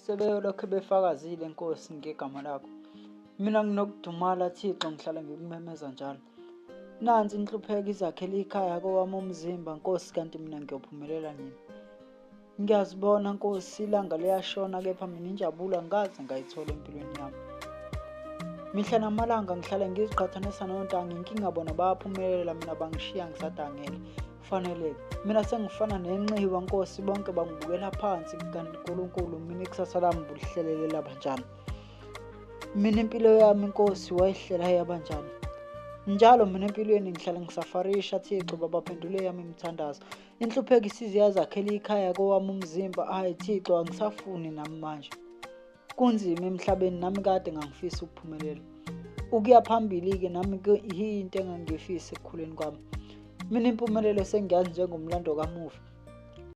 sebeyolokhu befakazile Nkosi ngegama lakho. Mina nginokudumala Thixo, ngihlala ngikumemeza njalo. Nansi inhlupheko izakhela ikhaya kowami umzimba Nkosi, kanti mina ngiyophumelela nini? Ngiyazibona Nkosi, ilanga liyashona, kepha mina injabulo ngaze ngayithola empilweni yami. Mihla namalanga ngihlala ngiziqhathanisa nontanga, inkinga bona bayaphumelela, mina bangishiya ngisadangele. Kufanele mina sengifana nenxiwa Nkosi, bonke bangibukela phansi, kanti uNkulunkulu mina ikusasa lami bulihlelelela banjani? Mina impilo yami Nkosi wayihlela yabanjani? Njalo mina empilweni ngihlala ngisafarisha Thixo, babaphendule yami imithandazo. Inhlupheko isiziyazakhela ikhaya kowami umzimba, hayi Thixo angisafuni nami manje. Kunzima emhlabeni, nami kade ngangifisa ukuphumelela. Ukuya phambili-ke nami yinto engangifisa ekukhuleni kwami. Mina impumelelo sengiyazi njengomlando kamufi.